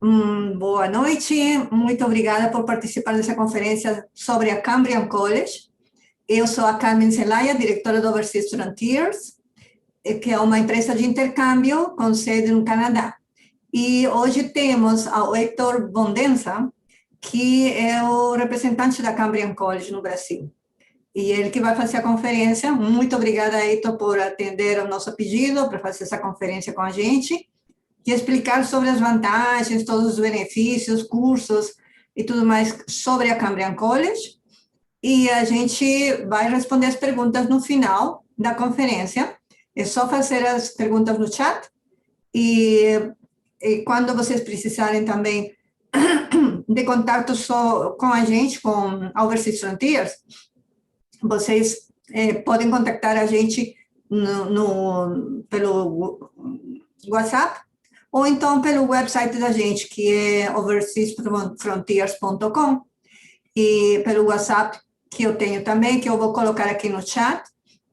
Boa noite, muito obrigada por participar dessa conferência sobre a Cambrian College. Eu sou a Carmen Zelaya, diretora do Overseas Frontiers, que é uma empresa de intercâmbio com sede no Canadá. E hoje temos ao Héctor Bondenza, que é o representante da Cambrian College no Brasil. E ele que vai fazer a conferência. Muito obrigada, Heitor, por atender ao nosso pedido, para fazer essa conferência com a gente e explicar sobre as vantagens, todos os benefícios, cursos e tudo mais sobre a Cambrian College. E a gente vai responder as perguntas no final da conferência. É só fazer as perguntas no chat e quando vocês precisarem também de contato só com a gente, com a Overseas Frontiers, vocês podem contactar a gente pelo WhatsApp ou então pelo website da gente, que é overseasfrontiers.com, e pelo WhatsApp que eu tenho também, que eu vou colocar aqui no chat,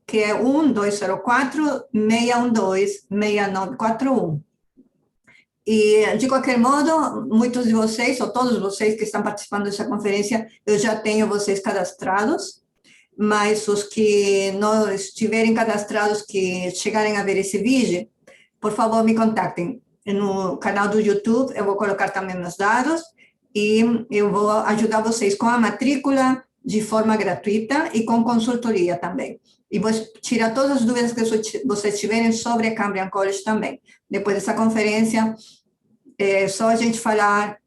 que é 1204-612-6941. E, de qualquer modo, muitos de vocês, ou todos vocês que estão participando dessa conferência, eu já tenho vocês cadastrados, mas os que não estiverem cadastrados, que chegarem a ver esse vídeo, por favor, me contactem no canal do YouTube, eu vou colocar também meus dados e eu vou ajudar vocês com a matrícula de forma gratuita e com consultoria também. E vou tirar todas as dúvidas que vocês tiverem sobre a Cambrian College também. Depois dessa conferência, é só a gente falar,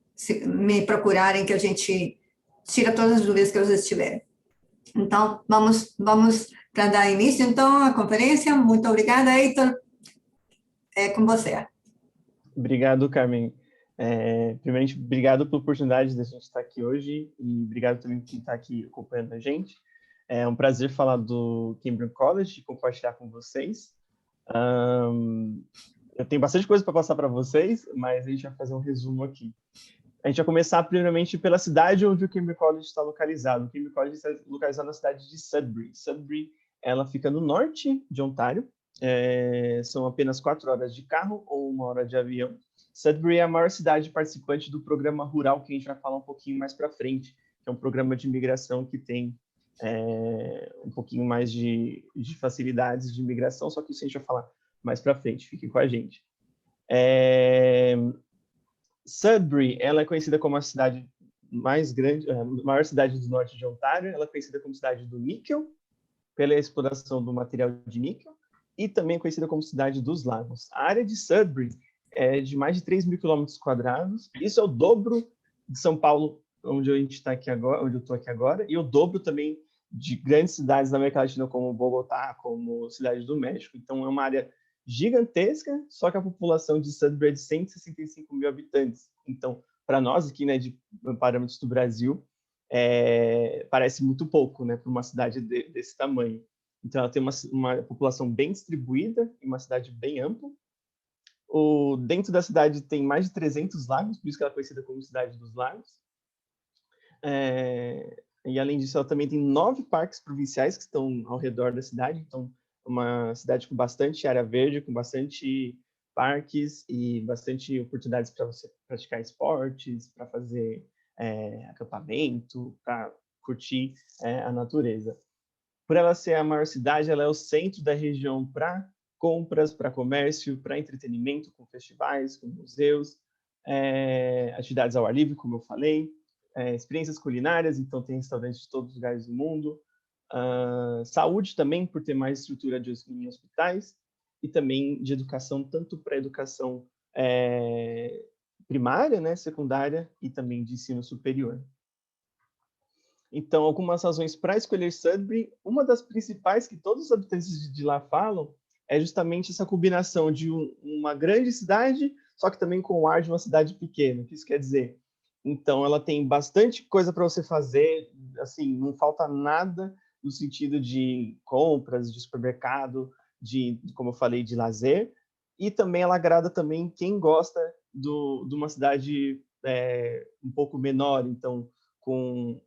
me procurarem, que a gente tira todas as dúvidas que vocês tiverem. Então, vamos para dar início, então, à conferência. Muito obrigada, Heitor. É com você. Obrigado, Carmen. Primeiramente, obrigado pela oportunidade de a gente estar aqui hoje e obrigado também por quem está aqui acompanhando a gente. É um prazer falar do Cambrian College e compartilhar com vocês. Eu tenho bastante coisa para passar para vocês, mas a gente vai fazer um resumo aqui. A gente vai começar, primeiramente, pela cidade onde o Cambrian College está localizado. O Cambrian College está localizado na cidade de Sudbury. Sudbury, ela fica no norte de Ontário. São apenas 4 horas de carro ou 1 hora de avião. Sudbury é a maior cidade participante do programa rural, que a gente vai falar um pouquinho mais para frente, que é um programa de imigração que tem um pouquinho mais de facilidades de imigração, só que isso a gente vai falar mais para frente. Fiquem com a gente. Sudbury, ela é conhecida como a cidade mais grande, a maior cidade do norte de Ontário. Ela é conhecida como cidade do níquel, pela exploração do material de níquel, e também é conhecida como cidade dos lagos. A área de Sudbury é de mais de 3 mil quilômetros quadrados. Isso é o dobro de São Paulo, onde a gente está aqui agora, onde eu estou aqui agora, e o dobro também de grandes cidades da América Latina, como Bogotá, como Cidade do México. Então, é uma área gigantesca, só que a população de Sudbury é de 165 mil habitantes. Então, para nós aqui, né, de parâmetros do Brasil, parece muito pouco, né, para uma cidade desse tamanho. Então, ela tem uma população bem distribuída e uma cidade bem ampla. Dentro da cidade tem mais de 300 lagos, por isso que ela é conhecida como Cidade dos Lagos. E, além disso, ela também tem 9 parques provinciais que estão ao redor da cidade. Então, uma cidade com bastante área verde, com bastante parques e bastante oportunidades para você praticar esportes, para fazer acampamento, para curtir a natureza. Por ela ser a maior cidade, ela é o centro da região para compras, para comércio, para entretenimento, com festivais, com museus, atividades ao ar livre, como eu falei, experiências culinárias, então tem restaurantes de todos os lugares do mundo, saúde também, por ter mais estrutura em hospitais, e também de educação, tanto para educação primária, né, secundária, e também de ensino superior. Então, algumas razões para escolher Sudbury, uma das principais que todos os habitantes de lá falam, é justamente essa combinação de uma grande cidade, só que também com o ar de uma cidade pequena. O que isso quer dizer? Então, ela tem bastante coisa para você fazer, assim, não falta nada no sentido de compras, de supermercado, como eu falei, de lazer. E também ela agrada também quem gosta de uma cidade um pouco menor, então, com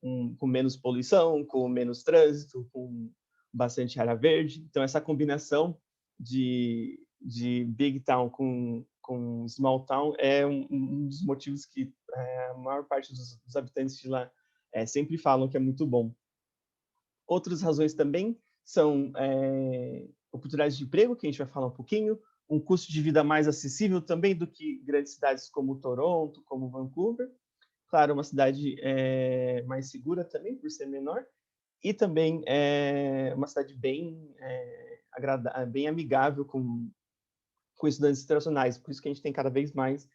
menos poluição, com menos trânsito, com bastante área verde. Então, essa combinação de Big Town com com small town é um dos motivos que a maior parte dos habitantes de lá sempre falam que é muito bom. Outras razões também são oportunidades de emprego, que a gente vai falar um pouquinho, um custo de vida mais acessível também do que grandes cidades como Toronto, como Vancouver. Claro, uma cidade mais segura também, por ser menor, e também uma cidade bem bem amigável com estudantes internacionais. Por isso que a gente tem cada vez mais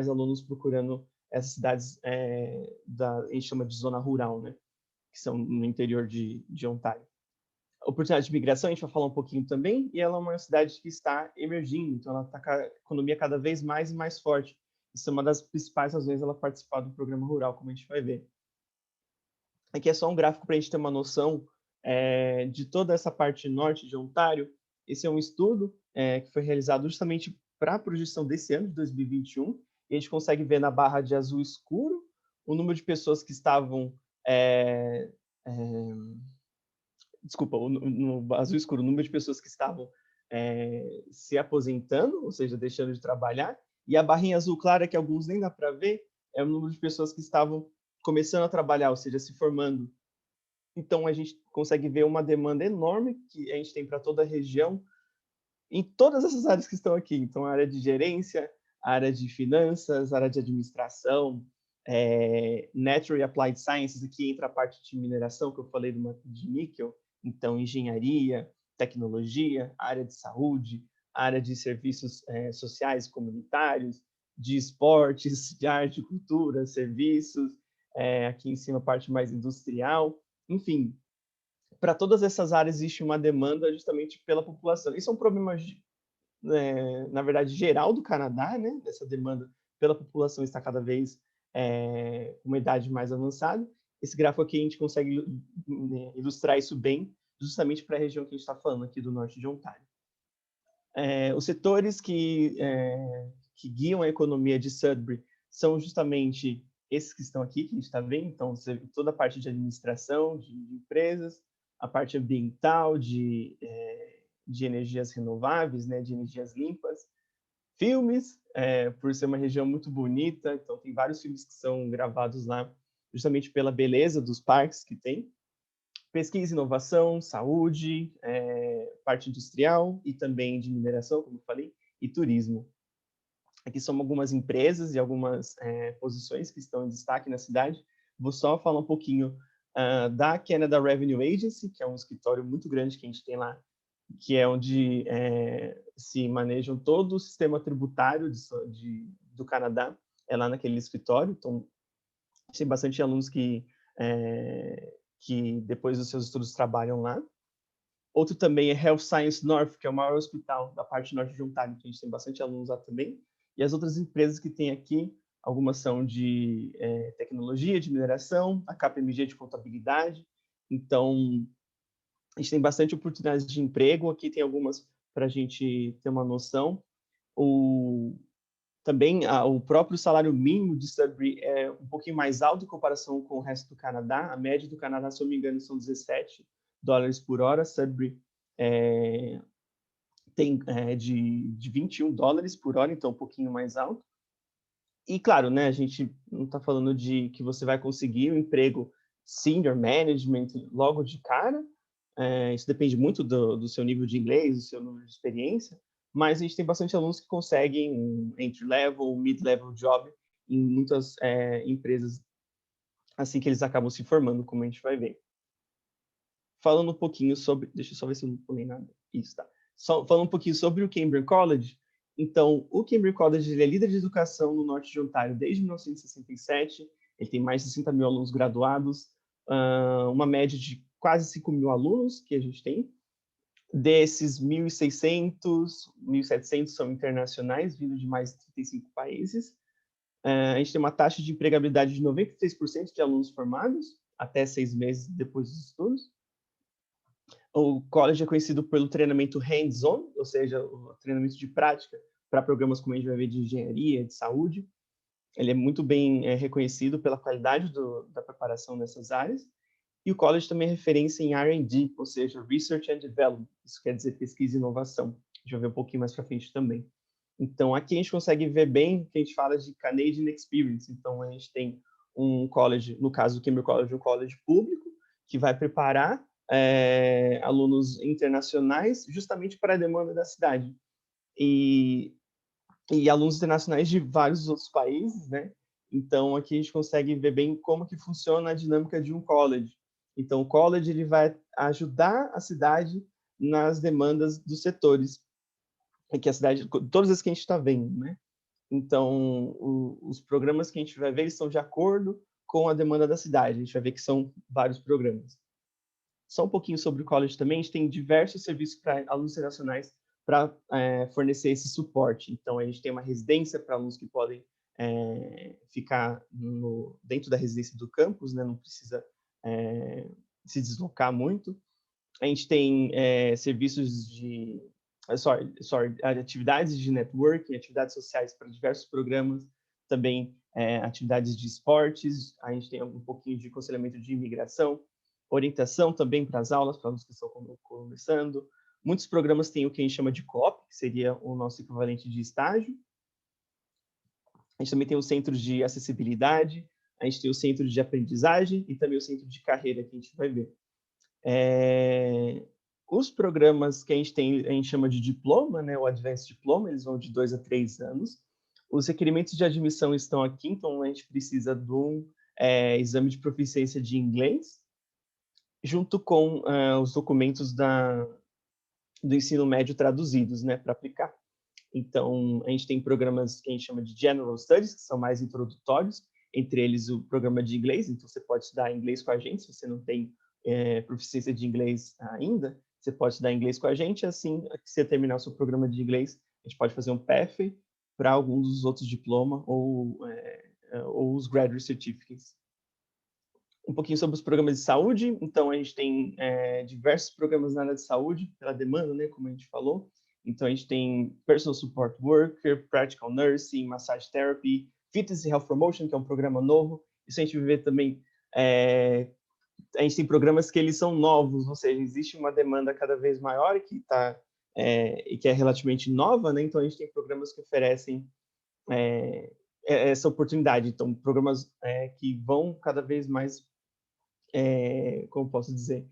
alunos procurando essas cidades a gente chama de zona rural, né? Que são no interior de Ontário. A oportunidade de migração, a gente vai falar um pouquinho também, e ela é uma cidade que está emergindo, então ela está com a economia cada vez mais e mais forte. Isso é uma das principais razões dela participar do programa rural, como a gente vai ver. Aqui é só um gráfico para a gente ter uma noção de toda essa parte norte de Ontário. Esse é um estudo que foi realizado justamente para a projeção desse ano, de 2021, e a gente consegue ver na barra de azul escuro o número de pessoas que estavam... desculpa, no azul escuro, o número de pessoas que estavam se aposentando, ou seja, deixando de trabalhar, e a barrinha azul clara, que alguns nem dá para ver, é o número de pessoas que estavam começando a trabalhar, ou seja, se formando. Então, a gente consegue ver uma demanda enorme que a gente tem para toda a região, em todas essas áreas que estão aqui. Então, a área de gerência, a área de finanças, a área de administração, Natural e Applied Sciences, aqui entra a parte de mineração, que eu falei de níquel, então engenharia, tecnologia, área de saúde, área de serviços sociais e comunitários, de esportes, de arte e cultura, serviços, aqui em cima a parte mais industrial, enfim, para todas essas áreas existe uma demanda justamente pela população. Isso é um problema, na verdade, geral do Canadá, né? Essa demanda pela população está cada vez uma idade mais avançada. Esse gráfico aqui a gente consegue ilustrar isso bem, justamente para a região que a gente está falando aqui do norte de Ontário. Os setores que guiam a economia de Sudbury são justamente esses que estão aqui, que a gente está vendo. Então, toda a parte de administração, de empresas, a parte ambiental, de energias renováveis, né, de energias limpas, filmes, por ser uma região muito bonita, então tem vários filmes que são gravados lá justamente pela beleza dos parques que tem. Pesquisa, inovação, saúde, parte industrial e também de mineração, como eu falei, e turismo. Aqui são algumas empresas e algumas posições que estão em destaque na cidade. Vou só falar um pouquinho da Canada Revenue Agency, que é um escritório muito grande que a gente tem lá, que é onde se manejam todo o sistema tributário do Canadá, é lá naquele escritório. Então, tem bastante alunos que depois dos seus estudos trabalham lá. Outro também é Health Science North, que é o maior hospital da parte norte de Ontário, que a gente tem bastante alunos lá também. E as outras empresas que tem aqui, algumas são de tecnologia, de mineração, a KPMG de contabilidade. Então, a gente tem bastante oportunidades de emprego. Aqui tem algumas para a gente ter uma noção. Também o próprio salário mínimo de Sudbury é um pouquinho mais alto em comparação com o resto do Canadá. A média do Canadá, se eu não me engano, são $17 por hora. Sudbury tem de $21 por hora, então um pouquinho mais alto. E, claro, né, a gente não está falando de que você vai conseguir um emprego senior management logo de cara. Isso depende muito do seu nível de inglês, do seu nível de experiência, mas a gente tem bastante alunos que conseguem um entry-level, um mid-level job em muitas empresas assim que eles acabam se formando, como a gente vai ver. Falando um pouquinho sobre... Deixa eu só ver se eu não pulei nada. Isso, tá. Falando um pouquinho sobre o Cambridge College. Então, o Cambridge College ele é líder de educação no norte de Ontário desde 1967. Ele tem mais de 60 mil alunos graduados, uma média de quase 5 mil alunos que a gente tem. Desses 1.600, 1.700 são internacionais, vindo de mais de 35 países. A gente tem uma taxa de empregabilidade de 93% de alunos formados, até 6 meses depois dos estudos. O college é conhecido pelo treinamento hands-on, ou seja, o treinamento de prática para programas como a gente vai ver de engenharia, de saúde. Ele é muito bem reconhecido pela qualidade da preparação nessas áreas. E o college também é referência em R&D, ou seja, Research and Development. Isso quer dizer pesquisa e inovação. A gente vai ver um pouquinho mais para frente também. Então, aqui a gente consegue ver bem que a gente fala de Canadian Experience. Então, a gente tem um college, no caso do Cambridge College, um college público, que vai preparar alunos internacionais justamente para a demanda da cidade. E alunos internacionais de vários outros países, né? Então, aqui a gente consegue ver bem como que funciona a dinâmica de um college. Então, o college ele vai ajudar a cidade nas demandas dos setores que a cidade, todas as que a gente está vendo, né? Então, os programas que a gente vai ver estão de acordo com a demanda da cidade. A gente vai ver que são vários programas. Só um pouquinho sobre o college também, a gente tem diversos serviços para alunos internacionais para fornecer esse suporte. Então, a gente tem uma residência para alunos que podem ficar dentro da residência do campus, né? Não precisa se deslocar muito. A gente tem serviços de atividades de networking, atividades sociais para diversos programas, também atividades de esportes, a gente tem um pouquinho de aconselhamento de imigração, orientação também para as aulas, para os que estão começando. Muitos programas têm o que a gente chama de co-op, que seria o nosso equivalente de estágio. A gente também tem o centro de acessibilidade, a gente tem o centro de aprendizagem e também o centro de carreira, que a gente vai ver. Os programas que a gente chama de diploma, né, o Advanced Diploma, eles vão de 2 a 3 anos. Os requerimentos de admissão estão aqui, então a gente precisa de um exame de proficiência de inglês, junto com os documentos do ensino médio traduzidos, né, para aplicar. Então, a gente tem programas que a gente chama de General Studies, que são mais introdutórios, entre eles o programa de inglês, então você pode estudar inglês com a gente, se você não tem proficiência de inglês ainda, você pode estudar inglês com a gente, assim que você terminar o seu programa de inglês, a gente pode fazer um PAF para alguns dos outros diplomas ou os Graduate Certificates. Um pouquinho sobre os programas de saúde, então a gente tem diversos programas na área de saúde, pela demanda, né, como a gente falou. Então a gente tem Personal Support Worker, Practical Nursing, Massage Therapy, Fitness and Health Promotion, que é um programa novo. Isso a gente vê também a gente tem programas que eles são novos, ou seja, existe uma demanda cada vez maior e que é relativamente nova, né? Então a gente tem programas que oferecem essa oportunidade. Então programas que vão cada vez mais, como posso dizer,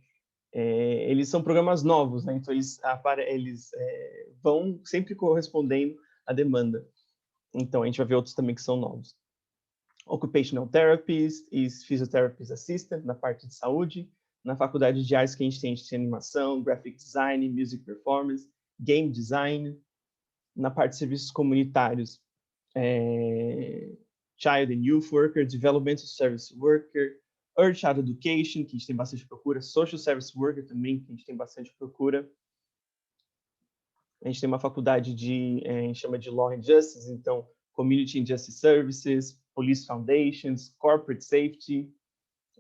eles são programas novos, né? Então eles vão sempre correspondendo à demanda. Então a gente vai ver outros também que são novos. Occupational Therapist e Physiotherapist Assistant, na parte de saúde. Na faculdade de artes que a gente tem animação, graphic design, music performance, game design. Na parte de serviços comunitários, Child and Youth Worker, Developmental Service Worker, Early Child Education, que a gente tem bastante procura, Social Service Worker também, que a gente tem bastante procura. A gente tem uma faculdade a gente chama de Law and Justice, então Community and Justice Services, Police Foundations, Corporate Safety.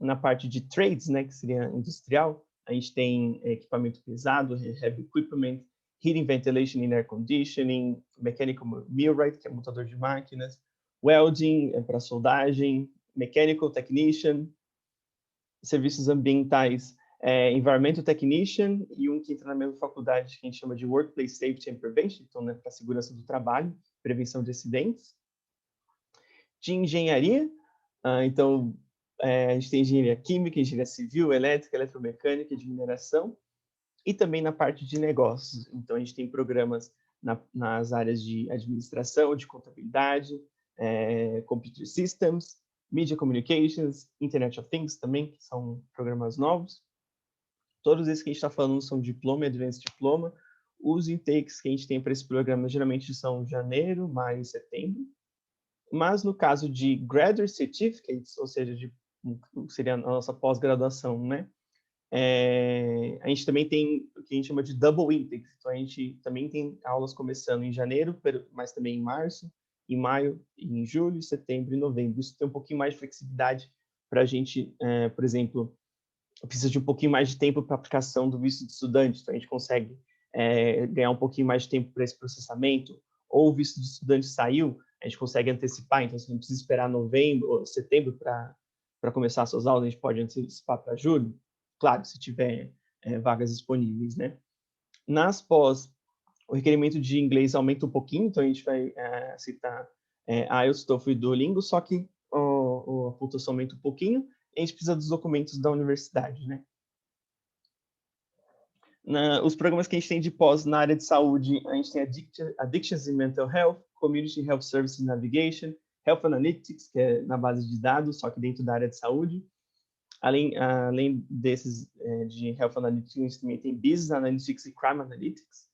Na parte de trades, né, que seria industrial, a gente tem equipamento pesado, heavy equipment, heating, ventilation and air conditioning, mechanical millwright, que é montador de máquinas, welding, para soldagem, mechanical technician, serviços ambientais, environmental technician, e um que entra na mesma faculdade que a gente chama de workplace safety and prevention, então, né, para segurança do trabalho, prevenção de acidentes. De engenharia, então, a gente tem engenharia química, engenharia civil, elétrica, eletromecânica, de mineração, e também na parte de negócios. Então, a gente tem programas nas áreas de administração, de contabilidade, computer systems, media communications, Internet of Things também, que são programas novos. Todos esses que a gente está falando são diploma e advanced diploma. Os intakes que a gente tem para esse programa geralmente são janeiro, maio e setembro. Mas no caso de Graduate Certificates, ou seja, seria a nossa pós-graduação, né? A gente também tem o que a gente chama de Double Intakes. Então, a gente também tem aulas começando em janeiro, mas também em março, em maio, em julho, setembro e novembro. Isso tem um pouquinho mais de flexibilidade para a gente, por exemplo, precisa de um pouquinho mais de tempo para a aplicação do visto de estudante. Então, a gente consegue ganhar um pouquinho mais de tempo para esse processamento. Ou o visto de estudante saiu, a gente consegue antecipar, então você não precisa esperar novembro ou setembro para começar as suas aulas, a gente pode antecipar para julho, claro, se tiver vagas disponíveis, né? Nas pós, O requerimento de inglês aumenta um pouquinho, então a gente vai citar IELTS, TOEFL e Duolingo, só que a pontuação aumenta um pouquinho, e a gente precisa dos documentos da universidade, né? Os programas que a gente tem de pós na área de saúde, a gente tem Addictions and Mental Health, Community Health Services Navigation, Health Analytics, que é na base de dados, só que dentro da área de saúde. Além desses de Health Analytics, a gente também tem Business Analytics e Crime Analytics.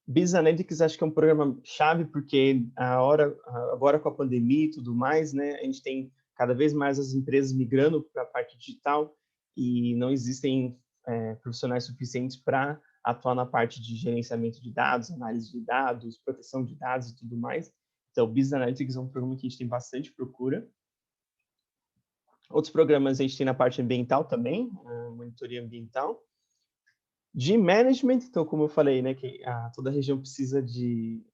Business Analytics acho que é um programa chave, porque agora com a pandemia e tudo mais, né, a gente tem cada vez mais as empresas migrando para a parte digital e não existem profissionais suficientes para atuar na parte de gerenciamento de dados, análise de dados, proteção de dados e tudo mais. Então, o Business Analytics é um programa que a gente tem bastante procura. Outros programas a gente tem na parte ambiental também, monitoria ambiental. De management, então, como eu falei, né, que toda a região precisa de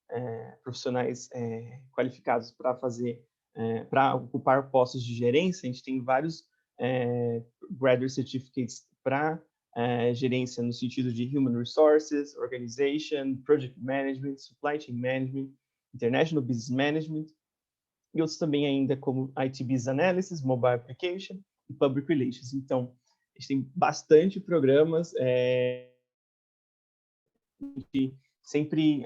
profissionais qualificados para para ocupar postos de gerência. A gente tem vários graduate certificates para gerência no sentido de Human Resources, Organization, Project Management, Supply Chain Management, International Business Management, e outros também ainda como IT Business Analysis, Mobile Application e Public Relations. Então, a gente tem bastante programas, sempre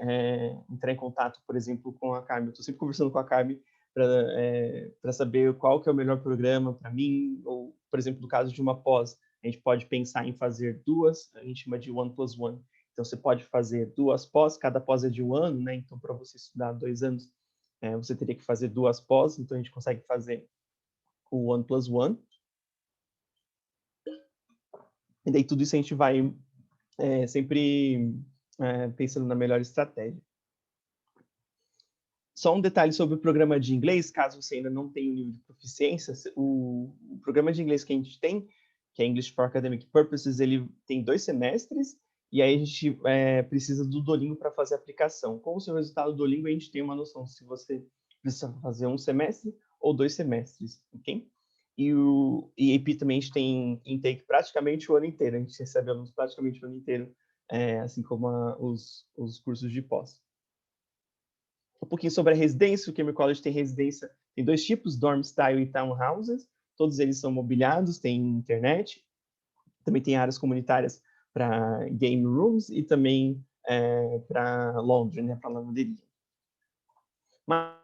entrar em contato, por exemplo, com a Carmen. Eu estou sempre conversando com a Carmen para saber qual que é o melhor programa para mim, ou, por exemplo, no caso de uma pós, a gente pode pensar em fazer duas, a gente chama de 1+1. Então, você pode fazer duas pós, cada pós é de 1 ano, né? Então, para você estudar 2 anos, você teria que fazer duas pós, então a gente consegue fazer o 1+1. E daí tudo isso a gente vai sempre pensando na melhor estratégia. Só um detalhe sobre o programa de inglês, caso você ainda não tenha o nível de proficiência, o programa de inglês que a gente tem, que é English for Academic Purposes, ele tem 2 semestres, e aí a gente precisa do Duolingo para fazer a aplicação. Com o seu resultado do Duolingo, a gente tem uma noção se você precisa fazer 1 semestre ou 2 semestres, ok? E o EAP também a gente tem intake praticamente o ano inteiro, a gente recebe alunos praticamente o ano inteiro, assim como os cursos de pós. Um pouquinho sobre a residência, o Cambridge College tem residência, tem 2 tipos, dorm style e townhouses, todos eles são mobiliados, tem internet, também tem áreas comunitárias para game rooms e também para laundry, né, para lavanderia. Mas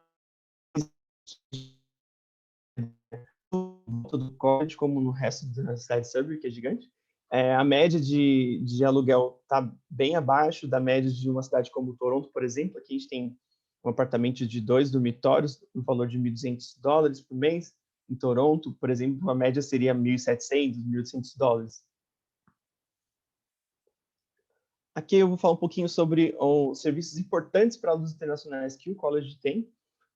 do college, como no resto da cidade de Sudbury, que é gigante, a média de aluguel está bem abaixo da média de uma cidade como Toronto, por exemplo. Aqui a gente tem um apartamento de 2 dormitórios, no valor de $1.200 por mês. Em Toronto, por exemplo, a média seria $1.700, $1.800. Aqui eu vou falar um pouquinho sobre os serviços importantes para alunos internacionais que o college tem.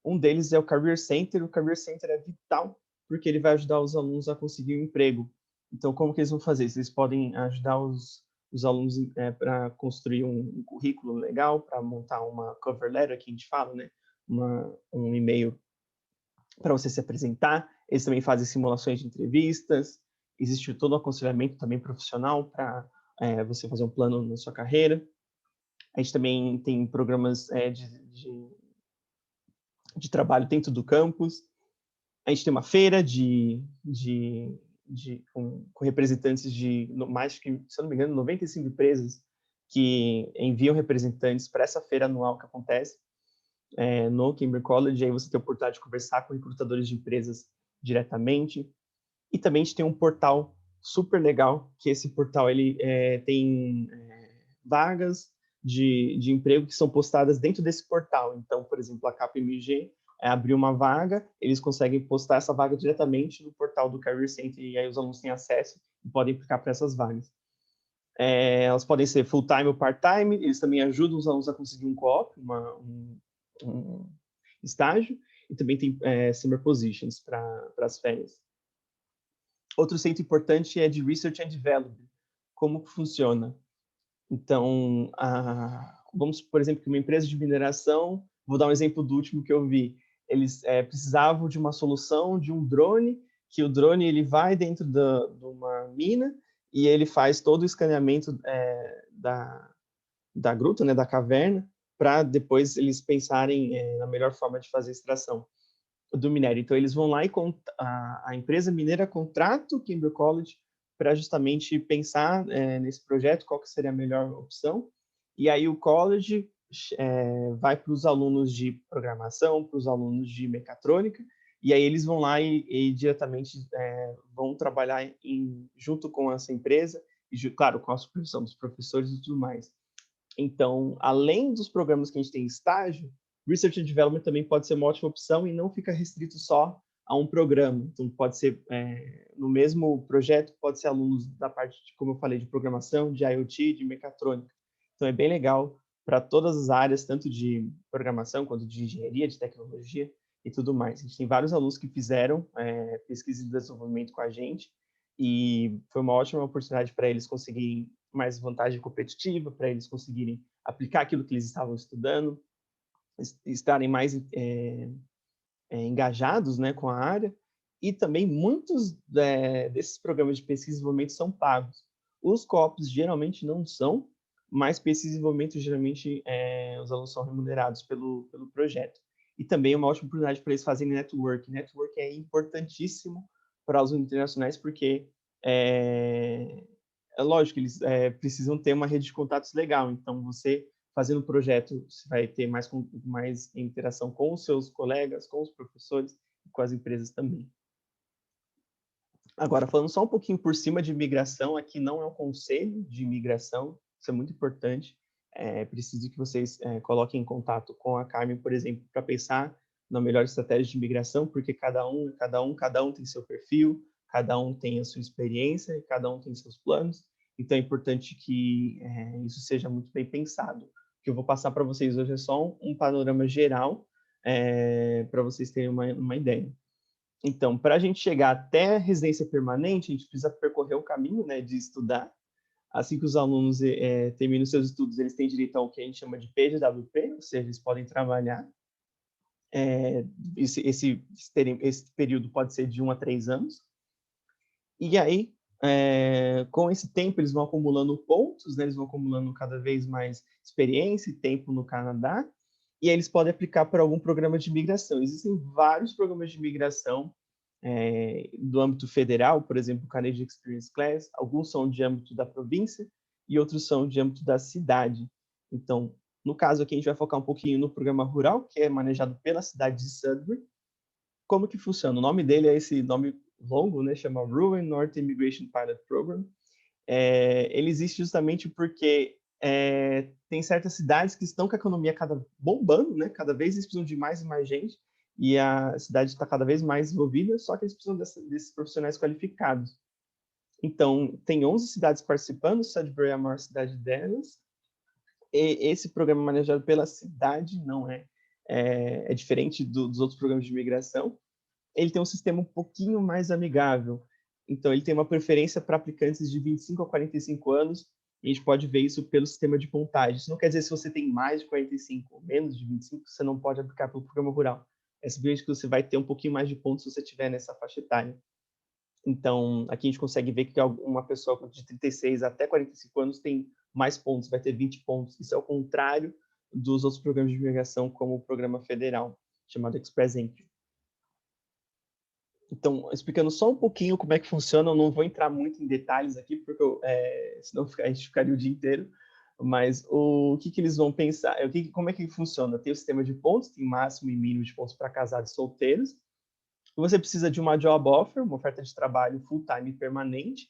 Um deles é o Career Center. O Career Center é vital, porque ele vai ajudar os alunos a conseguir um emprego. Então, como que eles vão fazer? Eles podem ajudar os alunos para construir um currículo legal, para montar uma cover letter, que a gente fala, né? Um e-mail para você se apresentar. Eles também fazem simulações de entrevistas. Existe todo o aconselhamento também profissional para você fazer um plano na sua carreira. A gente também tem programas de trabalho dentro do campus. A gente tem uma feira com representantes de mais que, se eu não me engano, 95 empresas que enviam representantes para essa feira anual que acontece no Cambridge College. Aí você tem a oportunidade de conversar com recrutadores de empresas diretamente. E também a gente tem um portal super legal, que esse portal ele tem vagas de emprego que são postadas dentro desse portal. Então, por exemplo, a KPMG abriu uma vaga, eles conseguem postar essa vaga diretamente no portal do Career Center, e aí os alunos têm acesso e podem aplicar para essas vagas. Elas podem ser full-time ou part-time, eles também ajudam os alunos a conseguir um co-op, um estágio, e também tem summer positions para as férias. Outro centro importante é de Research and Development. Como que funciona? Então, vamos, por exemplo, que uma empresa de mineração, vou dar um exemplo do último que eu vi, eles precisavam de uma solução de um drone, que o drone ele vai dentro de uma mina e ele faz todo o escaneamento da gruta, né, da caverna, para depois eles pensarem na melhor forma de fazer a extração do minério. Então, eles vão lá e a empresa mineira contrata o Cambridge College para justamente pensar nesse projeto, qual que seria a melhor opção. E aí o college vai para os alunos de programação, para os alunos de mecatrônica, e aí eles vão lá e diretamente vão trabalhar junto com essa empresa, e, claro, com a supervisão dos professores e tudo mais. Então, além dos programas que a gente tem em estágio, Research and Development também pode ser uma ótima opção e não fica restrito só a um programa. Então, pode ser, no mesmo projeto, pode ser alunos da parte, como eu falei, de programação, de IoT, de mecatrônica. Então, é bem legal para todas as áreas, tanto de programação quanto de engenharia, de tecnologia e tudo mais. A gente tem vários alunos que fizeram pesquisa e desenvolvimento com a gente e foi uma ótima oportunidade para eles conseguirem mais vantagem competitiva, para eles conseguirem aplicar aquilo que eles estavam estudando, estarem mais engajados, né, com a área, e também muitos desses programas de pesquisa e desenvolvimento são pagos. Os COPs geralmente não são, mas pesquisa e desenvolvimento geralmente os alunos são remunerados pelo projeto. E também é uma ótima oportunidade para eles fazerem network. Network é importantíssimo para os internacionais, porque é lógico que eles precisam ter uma rede de contatos legal. Então, você fazendo o projeto, você vai ter mais interação com os seus colegas, com os professores e com as empresas também. Agora, falando só um pouquinho por cima de imigração, aqui não é um conselho de imigração, isso é muito importante. Preciso que vocês coloquem em contato com a Carmen, por exemplo, para pensar na melhor estratégia de imigração, porque cada um tem seu perfil, cada um tem a sua experiência, cada um tem seus planos. Então, é importante que isso seja muito bem pensado. O que eu vou passar para vocês hoje é só um panorama geral, para vocês terem uma ideia. Então, para a gente chegar até a residência permanente, a gente precisa percorrer o caminho, né, de estudar. Assim que os alunos terminam seus estudos, eles têm direito ao que a gente chama de PGWP, ou seja, eles podem trabalhar. Esse período pode ser de 1 a 3 anos. E aí, com esse tempo, eles vão acumulando pontos, né? Eles vão acumulando cada vez mais experiência e tempo no Canadá, e aí eles podem aplicar para algum programa de imigração. Existem vários programas de imigração do âmbito federal, por exemplo, o Canadian Experience Class, alguns são de âmbito da província e outros são de âmbito da cidade. Então, no caso aqui, a gente vai focar um pouquinho no programa rural, que é manejado pela cidade de Sudbury. Como que funciona? O nome dele é esse nome longo, né? Chama Rural North Immigration Pilot Program. Ele existe justamente porque tem certas cidades que estão com a economia bombando, né? Cada vez eles precisam de mais e mais gente, e a cidade está cada vez mais desenvolvida, só que eles precisam desses profissionais qualificados. Então, tem 11 cidades participando, Sudbury é a maior cidade delas, e esse programa manejado pela cidade não é diferente dos outros programas de imigração. Ele tem um sistema um pouquinho mais amigável. Então, ele tem uma preferência para aplicantes de 25 a 45 anos, e a gente pode ver isso pelo sistema de pontagem. Isso não quer dizer se você tem mais de 45 ou menos de 25, você não pode aplicar pelo programa rural. É simplesmente que você vai ter um pouquinho mais de pontos se você estiver nessa faixa etária. Então, aqui a gente consegue ver que uma pessoa de 36 até 45 anos tem mais pontos, vai ter 20 pontos. Isso é o contrário dos outros programas de imigração, como o programa federal, chamado Express Entry. Então, explicando só um pouquinho como é que funciona, eu não vou entrar muito em detalhes aqui, porque senão a gente ficaria o dia inteiro, mas o que eles vão pensar, como é que funciona? Tem o sistema de pontos, tem máximo e mínimo de pontos para casados e solteiros. Você precisa de uma job offer, uma oferta de trabalho full-time permanente.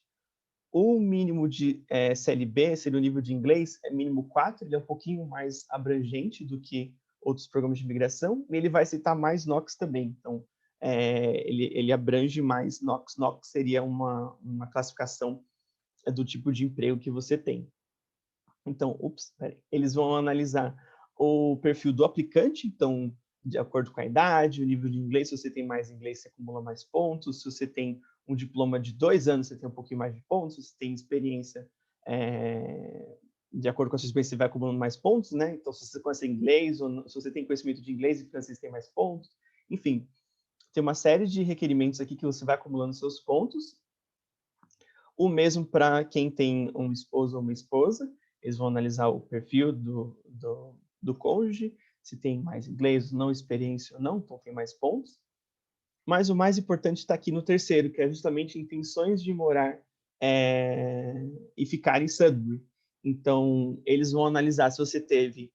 O mínimo de CLB, seria o nível de inglês, é mínimo 4, ele é um pouquinho mais abrangente do que outros programas de imigração, e ele vai aceitar mais NOCs também. Então, ele abrange mais NOCs. NOCs seria uma classificação do tipo de emprego que você tem. Então, eles vão analisar o perfil do aplicante, então, de acordo com a idade, o nível de inglês, se você tem mais inglês, você acumula mais pontos, se você tem um diploma de 2 anos, você tem um pouquinho mais de pontos, se você tem experiência, de acordo com a sua experiência, você vai acumulando mais pontos, né? Então, se você conhece inglês, ou se você tem conhecimento de inglês e francês, tem mais pontos. Enfim, tem uma série de requerimentos aqui que você vai acumulando seus pontos. O mesmo para quem tem um esposo ou uma esposa. Eles vão analisar o perfil do cônjuge, se tem mais inglês, não experiência ou não, então tem mais pontos. Mas o mais importante está aqui no terceiro, que é justamente intenções de morar e ficar em Sudbury. Então, eles vão analisar se você teve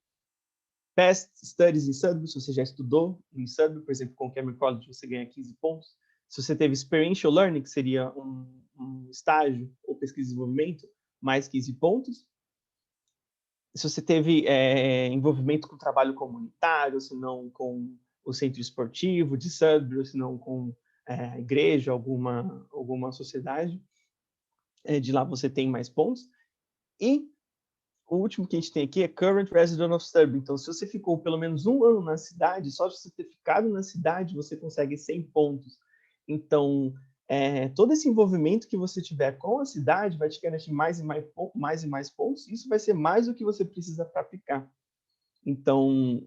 past studies em Sudbury, se você já estudou em Sudbury, por exemplo, com o Cameron College, você ganha 15 pontos. Se você teve experiential learning, que seria um estágio ou pesquisa e desenvolvimento, mais 15 pontos. Se você teve envolvimento com trabalho comunitário, se não com o centro esportivo de Sudbury, se não com a igreja, alguma sociedade, de lá você tem mais pontos. E o último que a gente tem aqui é Current Resident of Sudbury. Então, se você ficou pelo menos 1 ano na cidade, só de você ter ficado na cidade, você consegue 100 pontos. Então, todo esse envolvimento que você tiver com a cidade vai te garantir mais e mais pontos. Isso vai ser mais do que você precisa para aplicar. Então,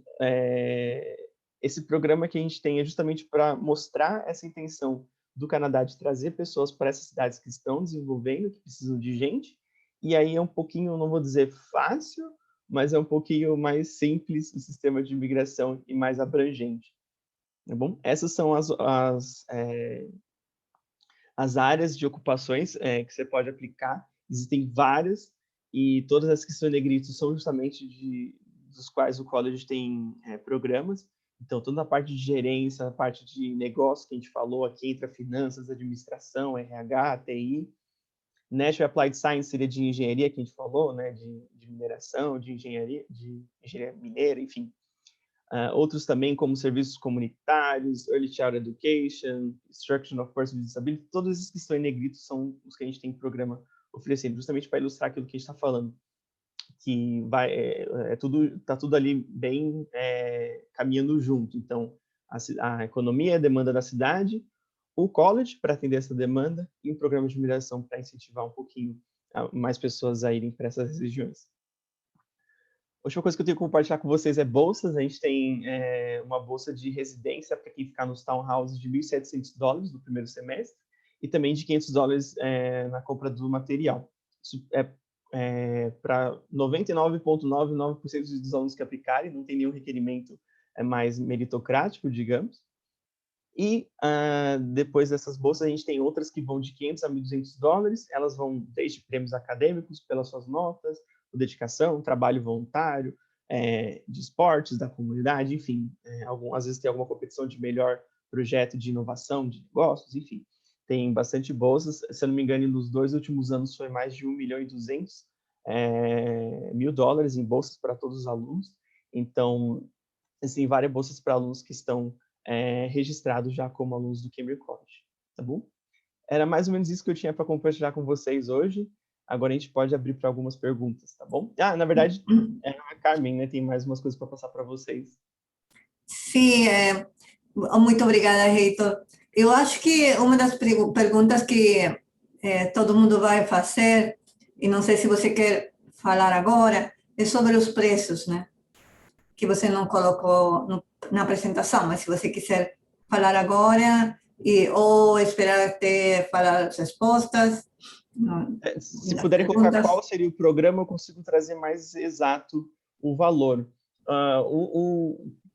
esse programa que a gente tem é justamente para mostrar essa intenção do Canadá de trazer pessoas para essas cidades que estão desenvolvendo, que precisam de gente. E aí é um pouquinho, não vou dizer fácil, mas é um pouquinho mais simples o sistema de imigração e mais abrangente. Tá bom? Essas são as áreas de ocupações que você pode aplicar. Existem várias, e todas as que são em negrito são justamente dos quais o college tem programas. Então, toda a parte de gerência, a parte de negócio que a gente falou aqui, entra finanças, administração, RH, TI. Natural Applied Science seria de engenharia, que a gente falou, né? De mineração, de engenharia mineira, enfim. Outros também, como serviços comunitários, Early Child Education, Instruction of Persons with Disability, todos esses que estão em negrito são os que a gente tem programa oferecendo, justamente para ilustrar aquilo que a gente está falando, que tá tudo ali bem caminhando junto. Então, a economia é a demanda da cidade, o college para atender essa demanda e um programa de migração para incentivar um pouquinho mais pessoas a irem para essas regiões. A última coisa que eu tenho que compartilhar com vocês é bolsas. A gente tem uma bolsa de residência para quem ficar nos townhouses de $1.700 no primeiro semestre e também de $500 na compra do material. Isso para 99,99% dos alunos que aplicarem, não tem nenhum requerimento mais meritocrático, digamos. E depois dessas bolsas, a gente tem outras que vão de $500 a $1.200. Elas vão desde prêmios acadêmicos pelas suas notas, dedicação, trabalho voluntário, de esportes, da comunidade, enfim. Às vezes tem alguma competição de melhor projeto de inovação, de negócios, enfim. Tem bastante bolsas. Se eu não me engano, nos 2 últimos anos foi mais de $1.200.000 em bolsas para todos os alunos. Então, existem várias bolsas para alunos que estão registrados já como alunos do Cambridge College, tá bom? Era mais ou menos isso que eu tinha para compartilhar com vocês hoje. Agora a gente pode abrir para algumas perguntas, tá bom? Na verdade, a Carmen, né, tem mais umas coisas para passar para vocês. Sim, muito obrigada, Reitor. Eu acho que uma das perguntas que todo mundo vai fazer, e não sei se você quer falar agora, é sobre os preços, né? Que você não colocou na apresentação, mas se você quiser falar agora, ou esperar até falar as respostas. Se puderem colocar qual seria o programa, eu consigo trazer mais exato o valor.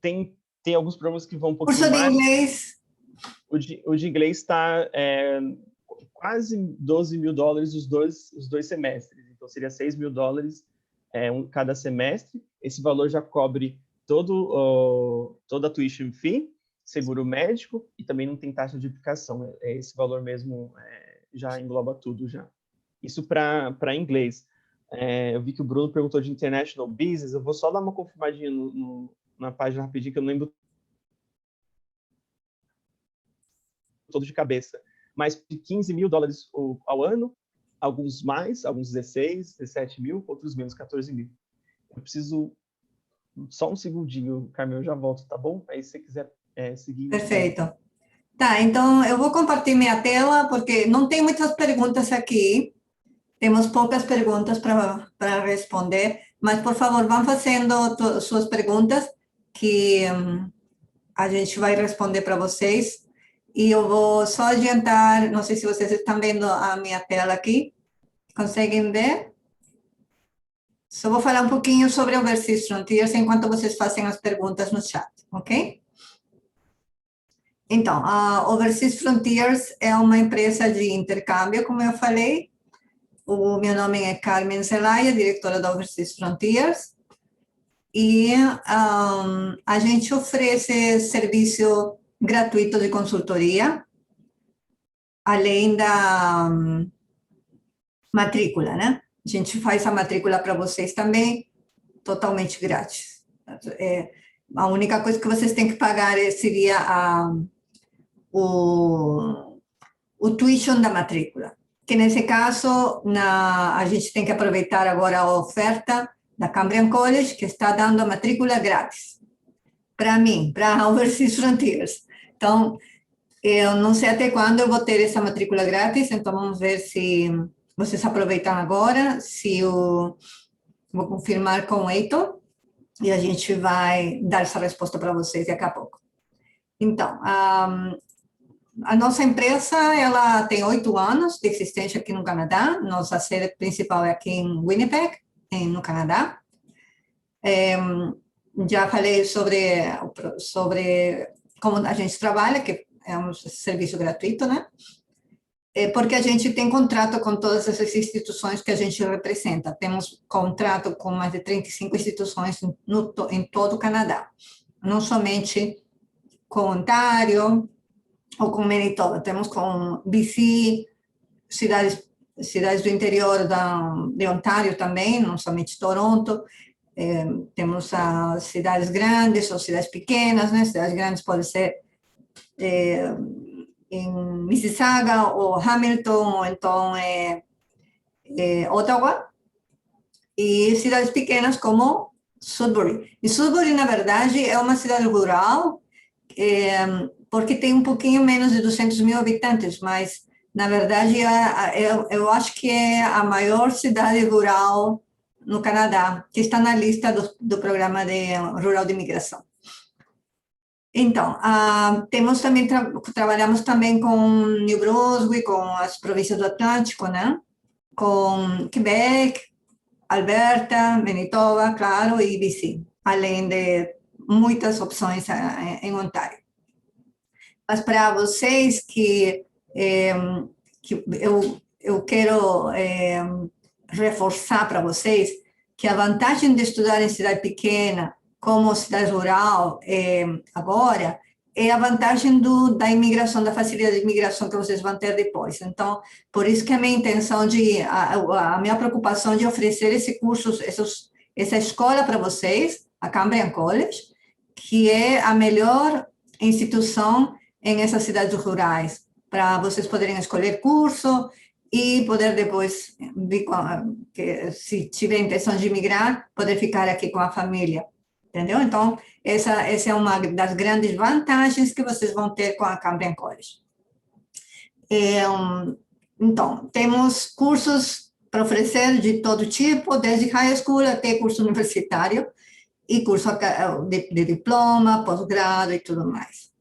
Tem alguns programas que vão um pouquinho curso de mais. Inglês. O de inglês está quase $12.000 os dois semestres. Então, seria $6.000 cada semestre. Esse valor já cobre toda a tuition fee, seguro médico, e também não tem taxa de aplicação. Esse valor mesmo já engloba tudo já. Isso para inglês. Eu vi que o Bruno perguntou de International Business. Eu vou só dar uma confirmadinha na página rapidinho, que eu não lembro todo de cabeça. Mas de $15.000 ao ano, alguns mais, alguns 16, 17 mil, outros menos 14 mil. Eu preciso só um segundinho, Carmen, eu já volto, tá bom? Aí se você quiser seguir. Perfeito. Tá, então eu vou compartilhar minha tela, porque não tem muitas perguntas aqui. Temos poucas perguntas para responder, mas, por favor, vão fazendo suas perguntas, que a gente vai responder para vocês. E eu vou só adiantar, não sei se vocês estão vendo a minha tela aqui. Conseguem ver? Só vou falar um pouquinho sobre Overseas Frontiers enquanto vocês fazem as perguntas no chat, ok? Então, a Overseas Frontiers é uma empresa de intercâmbio, como eu falei. O meu nome é Carmen Zelaya, diretora da Overseas Frontiers. E a gente oferece serviço gratuito de consultoria, além da matrícula, né? A gente faz a matrícula para vocês também, totalmente grátis. A única coisa que vocês têm que pagar seria o tuition da matrícula, que nesse caso a gente tem que aproveitar agora a oferta da Cambrian College, que está dando a matrícula grátis para mim, para Overseas Frontiers. Então, eu não sei até quando eu vou ter essa matrícula grátis, então vamos ver se vocês aproveitam agora, se eu vou confirmar com o Heitor, e a gente vai dar essa resposta para vocês daqui a pouco. Então, a nossa empresa, ela tem 8 anos de existência aqui no Canadá. Nossa sede principal é aqui em Winnipeg, no Canadá. Já falei sobre como a gente trabalha, que é um serviço gratuito, né? Porque a gente tem contrato com todas essas instituições que a gente representa. Temos contrato com mais de 35 instituições em todo o Canadá. Não somente com Ontário ou com Manitoba. Temos com BC, cidades do interior de Ontário também, não somente Toronto. Temos as cidades grandes ou cidades pequenas, né? Cidades grandes podem ser em Mississauga ou Hamilton, ou então Ottawa, e cidades pequenas como Sudbury. E Sudbury, na verdade, é uma cidade rural, porque tem um pouquinho menos de 200 mil habitantes, mas, na verdade, eu acho que é a maior cidade rural no Canadá, que está na lista do programa rural de imigração. Então, trabalhamos também com New Brunswick, com as províncias do Atlântico, né? Com Quebec, Alberta, Manitoba, claro, e BC, além de muitas opções em Ontário. Mas para vocês que eu quero reforçar para vocês que a vantagem de estudar em cidade pequena como cidade rural agora, é a vantagem da imigração, da facilidade de imigração que vocês vão ter depois. Então, por isso que a minha intenção a minha preocupação de oferecer esse curso, essa escola para vocês, a Cambrian College, que é a melhor instituição em essas cidades rurais, para vocês poderem escolher curso e poder depois, se tiver intenção de imigrar, poder ficar aqui com a família. Entendeu? Então, essa é uma das grandes vantagens que vocês vão ter com a Cambrian College. Então, temos cursos para oferecer de todo tipo, desde high school até curso universitário, e curso de diploma, pós-grado e tudo mais.